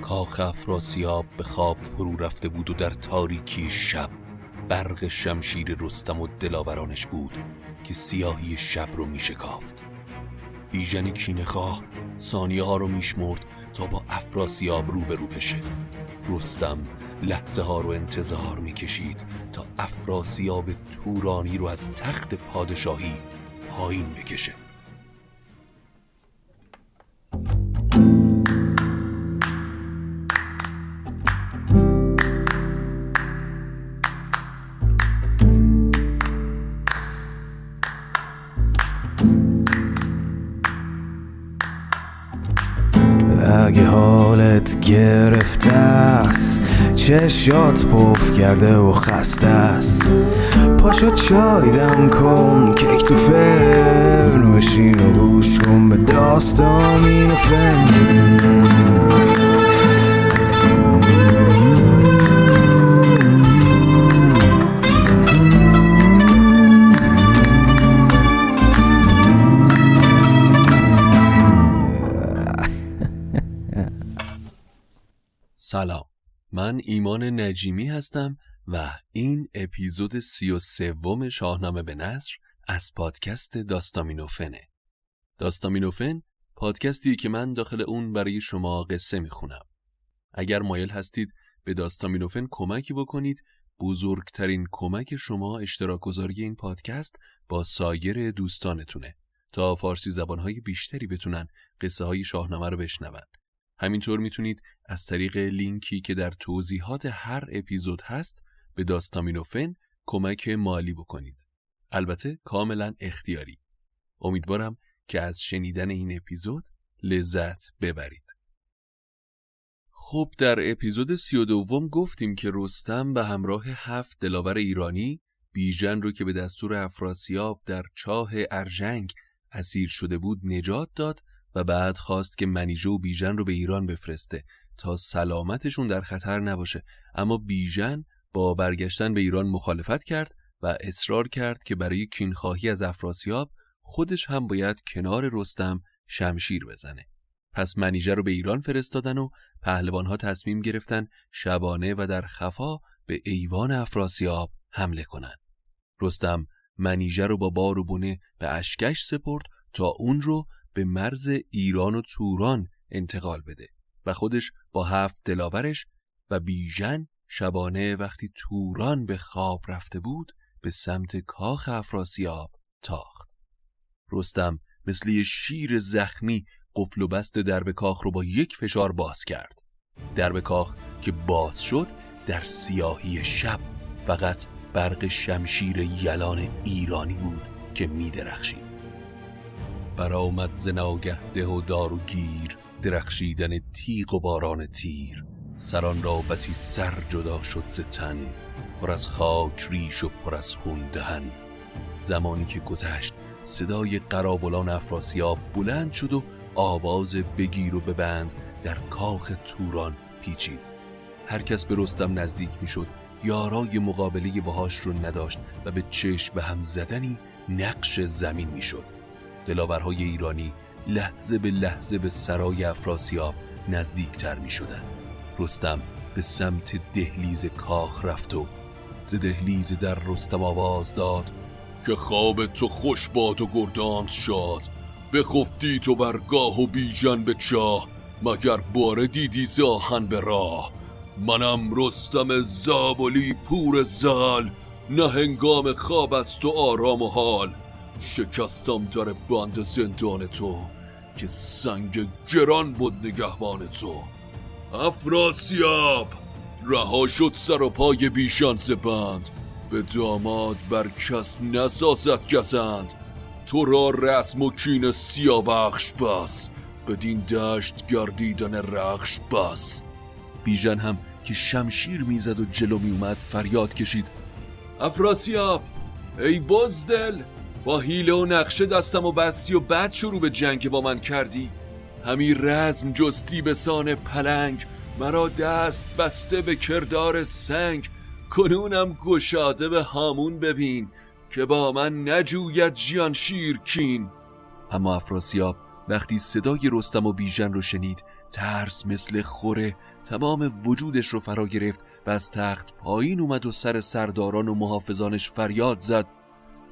کاخ افراسیاب به خواب فرو رفته بود و در تاریکی شب برق شمشیر رستم و دلاورانش بود که سیاهی شب رو می شکافت. بیژن کینه‌خواه ثانیه ها رو می شمرد تا با افراسیاب روبرو بشه. رستم لحظه ها رو انتظار می کشید تا افراسیاب تورانی رو از تخت پادشاهی پایین بکشه. اگه حالت گرفته است، چشات پف کرده و خسته است، پاشو چای دم کن، کیک تو فرن بشین و گوش کن به داستامینوفن. سلام، من ایمان نجیمی هستم و این اپیزود 33 شاهنامه به نثر از پادکست داستامینوفنه. داستامینوفن پادکستی که من داخل اون برای شما قصه میخونم. اگر مایل هستید به داستامینوفن کمکی بکنید، بزرگترین کمک شما اشتراک گذاری این پادکست با سایر دوستانتونه تا فارسی زبانهای بیشتری بتونن قصه های شاهنامه رو بشنون. همینطور میتونید از طریق لینکی که در توضیحات هر اپیزود هست به داستامینوفن کمک مالی بکنید. البته کاملا اختیاری. امیدوارم که از شنیدن این اپیزود لذت ببرید. خب در اپیزود 32 گفتیم که رستم به همراه 7 دلاور ایرانی بیژن رو که به دستور افراسیاب در چاه ارژنگ اسیر شده بود نجات داد و بعد خواست که منیژه و بیژن رو به ایران بفرسته تا سلامتشون در خطر نباشه. اما بیژن با برگشتن به ایران مخالفت کرد و اصرار کرد که برای کینخواهی از افراسیاب خودش هم باید کنار رستم شمشیر بزنه. پس منیژه رو به ایران فرستادن و پهلوانها تصمیم گرفتن شبانه و در خفا به ایوان افراسیاب حمله کنن. رستم منیژه رو با بار و بونه به اشکش سپرد تا اون رو به مرز ایران و توران انتقال بده و خودش با 7 دلاورش و بیژن شبانه وقتی توران به خواب رفته بود به سمت کاخ افراسیاب تاخت. رستم مثل یه شیر زخمی قفل و بست درب کاخ رو با یک فشار باز کرد. درب کاخ که باز شد در سیاهی شب فقط برق شمشیر یلان ایرانی بود که می درخشید. برآمد ز ناگه ده و دار و گیر، درخشیدن تیغ و باران تیر. سران را بسی سر جدا شد ز تن، پر از خاک ریش و پر از خون دهن. زمانی که گذشت صدای قرابلان افراسیاب بلند شد و آواز بگیر و ببند در کاخ توران پیچید. هر کس به رستم نزدیک می شد یارای مقابله باهاش رو نداشت و به چشم به هم زدنی نقش زمین می شد. دلاورهای ایرانی لحظه به لحظه به سرای افراسیاب نزدیکتر می شدن. رستم به سمت دهلیز کاخ رفت و ز دهلیز در رستم آواز داد که خواب تو خوش باد و گردانت شاد. بخفتی تو برگاه و بیژن به چاه، مگر باره دیدی ز آهن به راه. منم رستم زابلی پور زال، نه هنگام خواب است و آرام و حال. شکستم در بند زندان تو، که سنگ گران بود نگهبان تو. افراسیاب رها شد سر و پای بیژن ز بند، به داماد بر کس نسازد گزند. تو را رزم و کین سیاوخش بس، بدین دشت گردیدن رخش بس. بیژن هم که شمشیر میزد و جلو می اومد فریاد کشید افراسیاب ای بزدل، با حیله و نقشه دستم و بستی و بعد شروع به جنگ با من کردی. همی رزم جستی به سان پلنگ، مرا دست بسته به کردار سنگ. کنونم گشاده به هامون ببین، که با من نجوید ژیان شیر کین. اما افراسیاب وقتی صدای رستم و بیژن رو شنید ترس مثل خوره تمام وجودش رو فرا گرفت و از تخت پایین اومد و سر سرداران و محافظانش فریاد زد: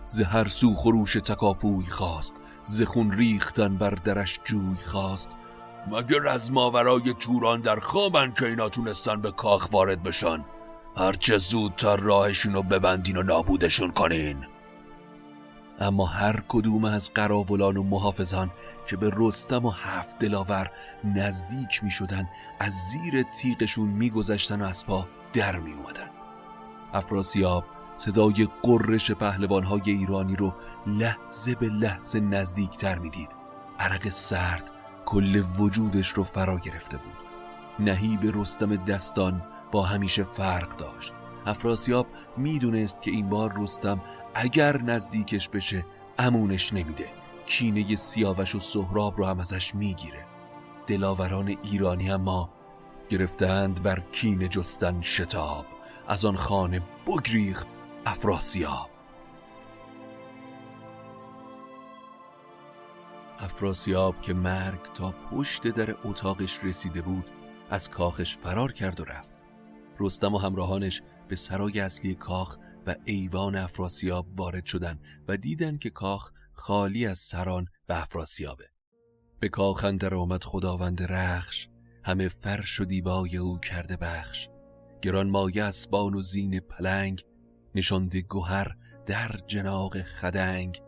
ز هر سو خروش تکاپوی خواست، ز خون ریختن بر درش جوی خواست. مگه رزماورای توران در خوابن که اینا تونستن به کاخ وارد بشن؟ هرچه زودتر راهشون رو ببندین و نابودشون کنین. اما هر کدوم از قراولان و محافظان که به رستم و 7 دلاور نزدیک می شدن از زیر تیغشون می گذشتن و از پا در می اومدن. افراسیاب صدای قررش پهلوانهای ایرانی رو لحظه به لحظه نزدیکتر می دید. عرق سرد کل وجودش رو فرا گرفته بود. نهیب رستم دستان با همیشه فرق داشت. افراسیاب می دونست که این بار رستم اگر نزدیکش بشه امونش نمیده، کینه سیاوش و سهراب رو هم ازش میگیره. دلاوران ایرانی اما گرفتند بر کینه جستن شتاب، از آن خانه بگریخت افراسیاب. افراسیاب که مرگ تا پشت در اتاقش رسیده بود از کاخش فرار کرد و رفت. رستم و همراهانش به سرای اصلی کاخ و ایوان افراسیاب وارد شدن و دیدن که کاخ خالی از سران و افراسیابه. به کاخ اندر آمد خداوند رخش، همه فرش و دیبای او کرده بخش. گران مایه اسبان و زین پلنگ، نشانده گوهر در جناق خدنگ.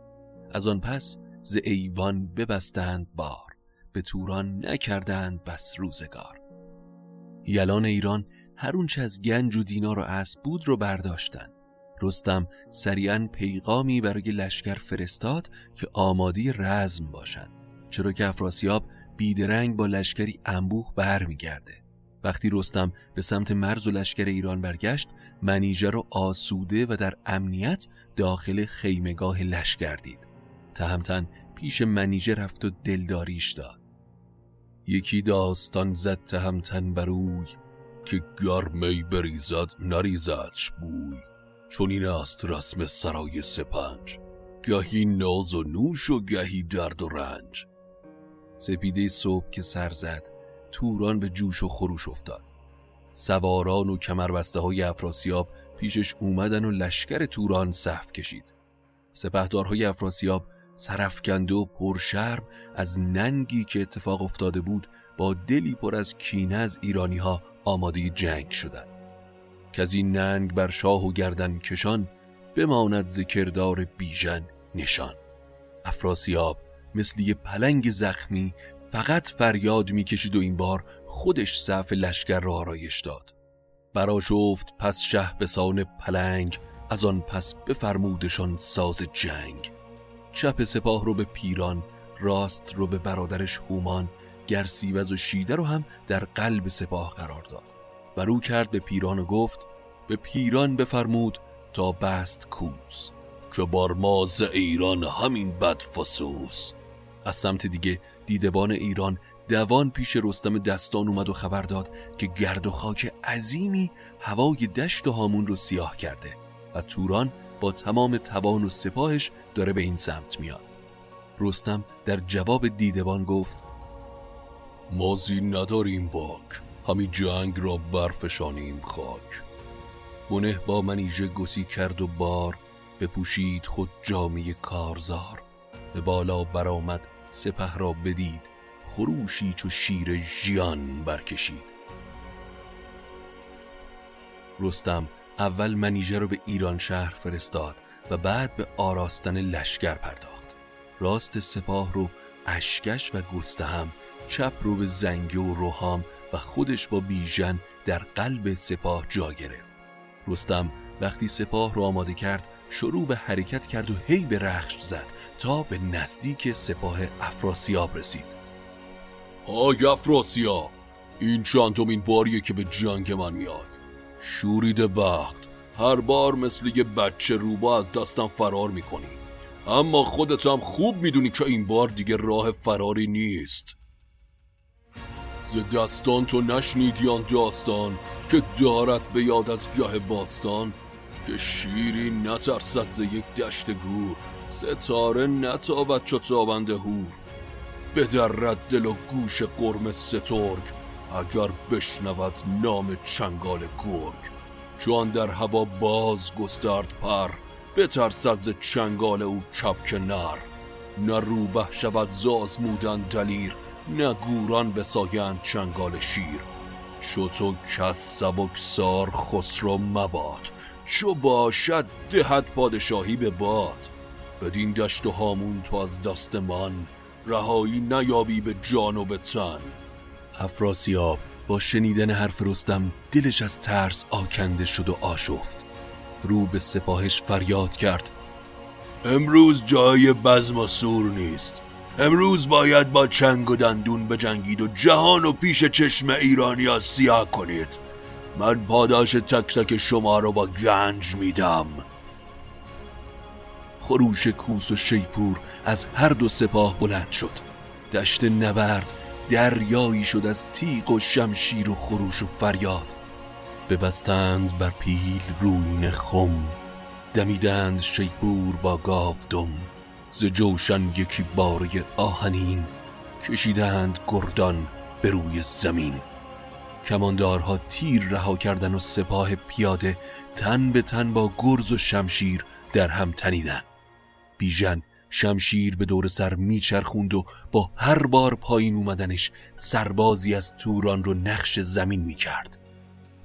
از آن پس ز ایوان ببستند بار، به توران نکردند بس روزگار. یلان ایران هر اونچه از گنج و دینار و اسب بود رو برداشتن. رستم سریعاً پیغامی برای لشکر فرستاد که آماده رزم باشن، چرا که افراسیاب بیدرنگ با لشکری انبوه برمیگرده. وقتی رستم به سمت مرز و لشکر ایران برگشت، منیژه رو آسوده و در امنیت داخل خیمگاه لشکر دید. تهمتن پیش منیژه رفت و دلداریش داد. یکی داستان زد تهمتن بروی، که گرمی بریزد نریزدش بوی. چون این است رسم سرای سپنج، گهی ناز و نوش و گهی درد و رنج. سپیده صبح که سر زد، توران به جوش و خروش افتاد. سواران و کمربسته های افراسیاب پیشش اومدن و لشکر توران صف کشید. سپهدارهای افراسیاب سرافکنده و پرشرم از ننگی که اتفاق افتاده بود با دلی پر از کینه از ایرانی ها آماده جنگ شدند. که از این ننگ بر شاه و گردن کشان، بماند ز کردار بیژن نشان. افراسیاب مثل یه پلنگ زخمی فقط فریاد میکشید و این بار خودش صف لشکر را آرایش داد. برآشفت پس شه به سان پلنگ، از آن پس بفرمودشان ساز جنگ. چپ سپاه رو به پیران، راست رو به برادرش هومان، گرسیوز و شیده رو هم در قلب سپاه قرار داد. و رو کرد به پیران و گفت: به پیران بفرمود تا بست کوس، که بر ما ز ایران همین بد فسوس. از سمت دیگه دیدبان ایران دوان پیش رستم دستان اومد و خبر داد که گرد و خاک عظیمی هوای دشت و هامون رو سیاه کرده و توران با تمام توان و سپاهش داره به این سمت میاد. رستم در جواب دیدبان گفت: ما زین نداریم باک، همی جنگ را برفشانیم خاک. بنه با منیژه گسی کرد و بار، بپوشید خود جامه کارزار. به بالا برآمد سپه را بدید، خروشی چو شیر ژیان برکشید. رستم اول منیژه رو به ایران شهر فرستاد و بعد به آراستن لشکر پرداخت. راست سپاه رو اشکش و گستهم، چپ رو به زنگه و روحام و خودش با بیژن در قلب سپاه جا گرفت. رستم وقتی سپاه رو آماده کرد شروع به حرکت کرد و هی به رخش زد تا به نزدیک سپاه افراسیاب رسید. آی افراسیاب، این چندمین باریه که به جنگ من میای. شوریده بخت، هر بار مثل یه بچه روبا از دستم فرار میکنی، اما خودت هم خوب میدونی که این بار دیگه راه فراری نیست. ز دستان تو نشنیدی آن داستان، که دارد به یاد از گه باستان. که شیری نترسد ز یک دشت گور، ستاره نتابد چو تابنده هور. بدرد دل و گوش قرم سترگ، اگر بشنود نام چنگال گرگ. چون در هوا باز گسترد پر، بترسد ز چنگال او کبک نر. نه روبه شود ز آزمودن دلیر، نه گوران بسایند چنگال شیر. چو تو کس سبکسار خسرو مباد، چو باشد دهد پادشاهی به باد. بدین دشت و هامون تو از دست من، رهایی نیابی به جان و به تن. افراسیاب با شنیدن حرف رستم دلش از ترس آکنده شد و آشفت. رو به سپاهش فریاد کرد: امروز جای بزم و سور نیست. امروز باید با چنگ و دندون بجنگید و جهان و پیش چشم ایرانی‌ها سیاه کنید. من پاداش تک تک شما رو با گنج میدم. خروش کوس و شیپور از هر دو سپاه بلند شد. دشت نبرد دریایی شد از تیغ و شمشیر و خروش و فریاد. ببستند بر پیل رویین خم، دمیدند شیپور با گاودم. ز جوشن یکی باره آهنین، کشیدند گردان به روی زمین. کماندارها تیر رها کردن و سپاه پیاده تن به تن با گرز و شمشیر در هم تنیدن. بیژن شمشیر به دور سر میچرخوند و با هر بار پایین اومدنش سربازی از توران رو نقش زمین میکرد.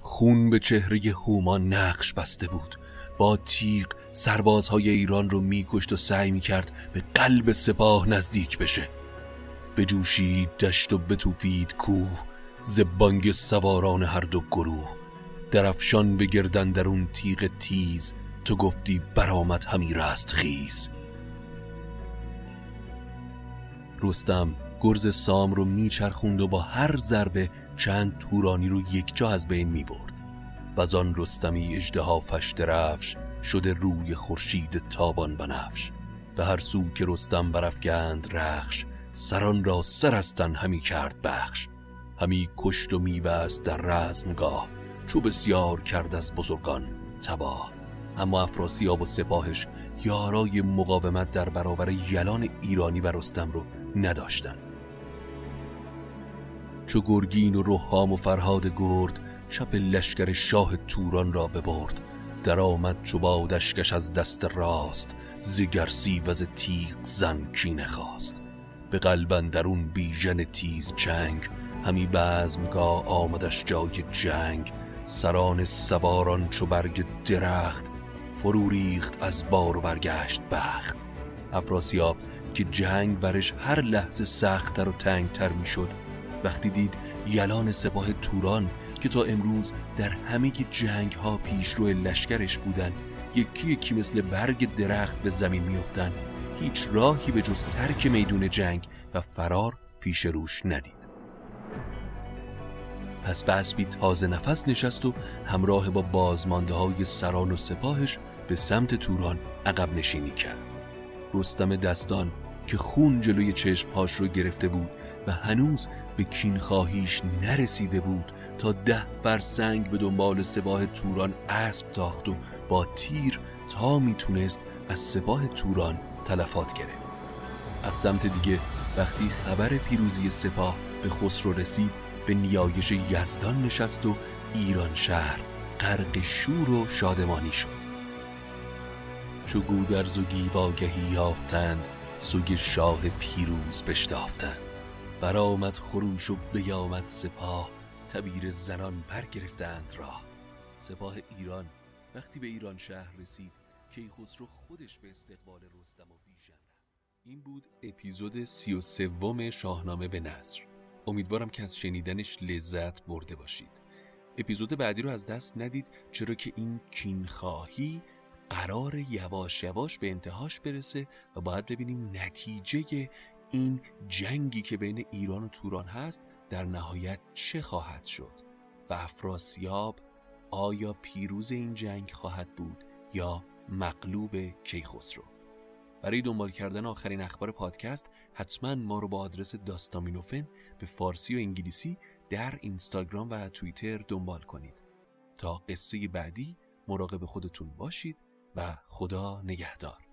خون به چهره هومان نقش بسته بود. با تیغ سربازهای ایران رو میکشت و سعی میکرد به قلب سپاه نزدیک بشه. بجوشید دشت و بتوفید کوه، ز بانگ سواران هر دو گروه. درفشان بگردن در اون تیغ تیز، تو گفتی برآمد همی رست خیز. رستم گرز سام رو میچرخوند و با هر ضربه چند تورانی رو یک جا از بین میبرد. وزان رستمی اژدها فش درفش، شده روی خورشید تابان بنفش. به هر سو که رستم برافگند رخش، سران را سر از تن همی کرد بخش. همی کشت و میبست در رزمگاه، چو بسیار کرد از بزرگان تباه. اما افراسیاب و سپاهش یارای مقاومت در برابر یلان ایرانی و رستم رو نداشتن. چو گرگین و رهام و فرهاد گرد، چپ لشکر شاه توران را ببرد. در آمد چو بادشکش از دست راست، ز گرسیوز و ز تیغ زن کینه خواست. به قلب اندرون بیژن تیز چنگ، همی بزمگاه آمدش جای جنگ. سران سواران چو برگ درخت، فرو ریخت از بار و برگشت بخت. افراسیاب که جنگ برش هر لحظه سخت‌تر و تنگتر میشد، وقتی دید یلان سپاه توران که تا امروز در همه جنگ ها پیشرو لشکرش بودن، یکی یکی مثل برگ درخت به زمین میافتن، هیچ راهی به جز ترک میدون جنگ و فرار پیش روش ندید. پس به اسبی تازه نفس نشست و همراه با بازمانده های سران و سپاهش به سمت توران عقب نشینی کرد. رستم دستان که خون جلوی چشمهاش رو گرفته بود و هنوز به کینخواهیش نرسیده بود، تا 10 فرسنگ به دنبال سپاه توران اسب تاخت و با تیر تا میتونست از سپاه توران تلفات گرفت. از سمت دیگه وقتی خبر پیروزی سپاه به خسرو رسید، به نیایش یزدان نشست و ایران شهر غرق شور و شادمانی شد. چو گودرز و گیواگهی یافتند، سوی شاه پیروز بشتافتند. برآمد خروش و بیامد سپاه، تبیر زنان برگرفتند راه. سپاه ایران وقتی به ایران شهر رسید، کیخسرو خودش به استقبال رستم و بیژن رفت. این بود اپیزود 33 شاهنامه به نثر. امیدوارم که از شنیدنش لذت برده باشید. اپیزود بعدی رو از دست ندید، چرا که این کینخواهی قرار یواش یواش به انتهاش برسه و باید ببینیم نتیجه این جنگی که بین ایران و توران هست در نهایت چه خواهد شد و افراسیاب آیا پیروز این جنگ خواهد بود یا مغلوب کیخسرو. برای دنبال کردن آخرین اخبار پادکست حتما ما رو با آدرس داستامینوفن به فارسی و انگلیسی در اینستاگرام و توییتر دنبال کنید. تا قصه بعدی مراقب خودتون باشید و خدا نگهدار.